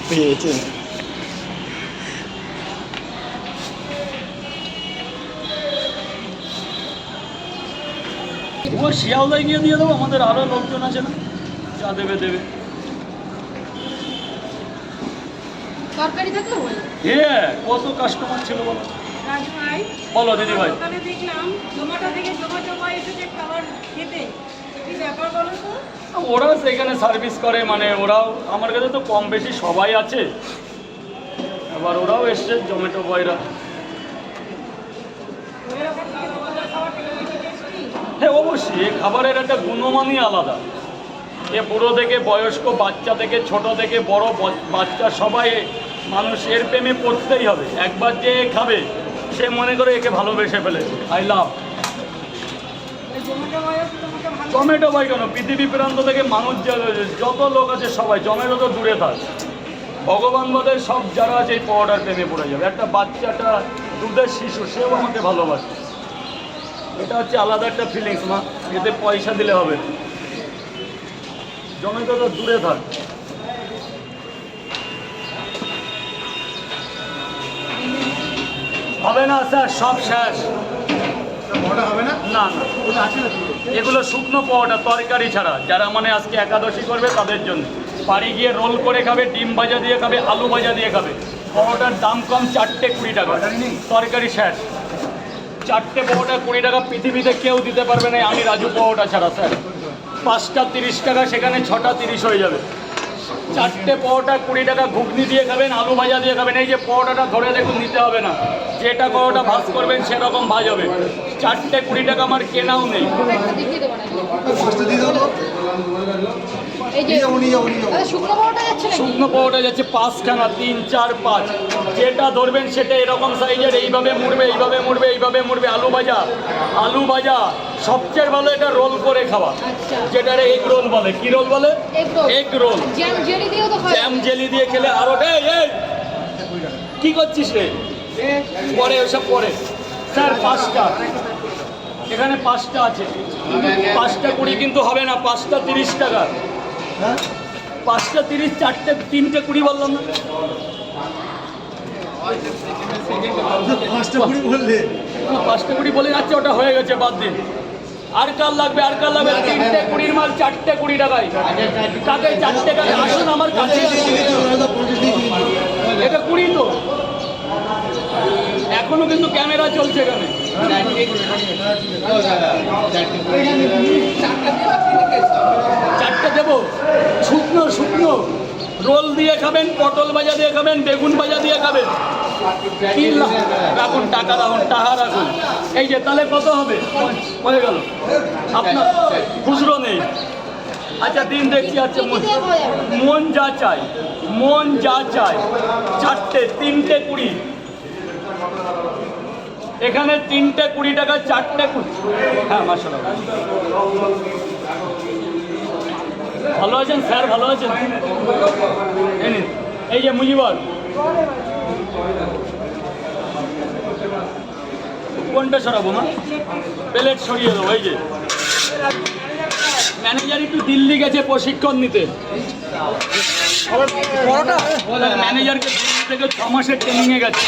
পেয়েছে। ও শিয়ালদায় গিয়ে দিয়ে দেবো, আমাদের আরো লোকজন আছে না, যা দেবে দেবে। তরকারি থাকলে বলো। হ্যাঁ, কত কাস্টমার ছিল বলো। রাজু ভাই, বলো দিদি ভাই। ওখানে দেখলাম জোম্যাটো থেকে জোম্যাটো ভাই এসেছে খাবার খেতে, কি ব্যাপার বলো তো? ওরা সেখানে সার্ভিস করে, মানে ওরাও আমার কাছে তো কম বেশি সবাই আছে, আবার ওরাও এসছে জোম্যাটো বয়রা। হ্যাঁ অবশ্যই, এই খাবারের একটা গুণমানই আলাদা। এ বুড়ো থেকে বয়স্ক, বাচ্চা থেকে ছোট থেকে বড়, বাচ্চা সবাই মানুষ এর প্রেমে পড়তেই হবে। একবার যে খাবে সে মনে করে একে ভালোবেসে ফেলেছে। আই লাভ জোম্যাটো ভাই। কেন পৃথিবী প্রান্ত থেকে মানুষ যত লোক আছে সবাই জোম্যাটো তো দূরে থাক, ভগবান বাদের সব যারা আছে এই পাওয়াটার প্রেমে পড়ে যাবে। একটা বাচ্চাটা, দুধের শিশু, সেও আমাকে ভালোবাসে। এটা হচ্ছে আলাদা একটা ফিলিংস মা, এতে পয়সা দিলে হবে। জোম্যাটো তো দূরে থাক। হবে না স্যার, সব শেষ। হবে না না না, এগুলো শুকনো পাওয়াটা, তরকারি ছাড়া। যারা মানে আজকে একাদশী করবে তাদের জন্য। বাড়ি গিয়ে রোল করে খাবে, ডিম ভাজা দিয়ে খাবে, আলু ভাজা দিয়ে খাবে। পাওয়াটার দাম কম, 4টে 20 টাকা, তরকারি শেষ। 4টে পাওয়াটা 20 টাকা, পৃথিবীতে কেউ দিতে পারবে না আমি রাজু পাওয়াটা ছাড়া স্যার। 5টা 30 টাকা, সেখানে 6টা 30 হয়ে যাবে। 4টে পাওয়াটা 20 টাকা, ঘুগনি দিয়ে খাবেন, আলু ভাজা দিয়ে খাবেন। এই যে পাওয়াটাটা ধরে দেখুন, নিতে হবে না, যেটা পাওয়াটা ভাজ করবেন সেরকম ভাজ হবে। 4টে 20 টাকা, আমার কেনাও নেই। শুকনো পাওয়াটা যাচ্ছে 5খানা, 3 4 5, যেটা ধরবেন সেটা এরকম সাইজের, এইভাবে মুড়বে, এইভাবে মুড়বে, এইভাবে মুড়বে। আলু ভাজা, আলু ভাজা। সবচেয়ে ভালো এটা রোল করে খাওয়া, যেটা এগ রোল বলে। কি রোল বলে? Egg roll. জ্যাম জেলি দিয়ে খেলে আরো। কি করছিস রে? পরে ওসব পরে স্যার। 5টা, এখানে 5টা আছে। 5টা 20 কিন্তু হবে না, 5টা 30 টাকা। 5টা 30, 4টে 3টে 20 বললাম না? 5টা 20 বললে 5টা 20 বলে যাচ্ছে, ওটা হয়ে গেছে, বাদ দিন। আর কাল লাগবে, আর কাল লাগবে। 3টে 20 মাল 4টে 20 টাকায়। কাকে 4টে টাকা? আসুন আমার কাছে। এটা 20 তো, এখনো কিন্তু ক্যামেরা চলছে এখানে। 4টে দেবো। শুকনো শুকনো রোল দিয়ে খাবেন, পটল ভাজা দিয়ে খাবেন, বেগুন ভাজা দিয়ে খাবেন। কি রাখুন, টাকা রাখুন, টাকা রাখুন। এই যে তাহলে কত হবে? হয়ে গেল। আপনার খুচরো নেই? আচ্ছা দিন দেখছি। আচ্ছা মন যা চাই, মন যা চাই। 4টে 3টে 20, এখানে 3টে 20 টাকা, 4টে 20। হ্যাঁ মাশাআল্লাহ, ভালো আছেন স্যার? ভালো আছেন? এই যে মুজিবর, কোনটা সরাবো মা? প্লেট সরিয়ে দেবো। এই যে ম্যানেজার একটু দিল্লি গেছে প্রশিক্ষণ নিতে। ম্যানেজারকে দিল্লি থেকে 6 মাসের ট্রেনিংয়ে গেছে।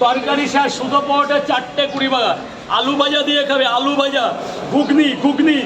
তরকারি শেষ, শুধু পাওয়াটা 4টে 20 টাকা। আলু ভাজা দিয়ে খাবে, আলু ভাজা, ঘুগনি ঘুগনি।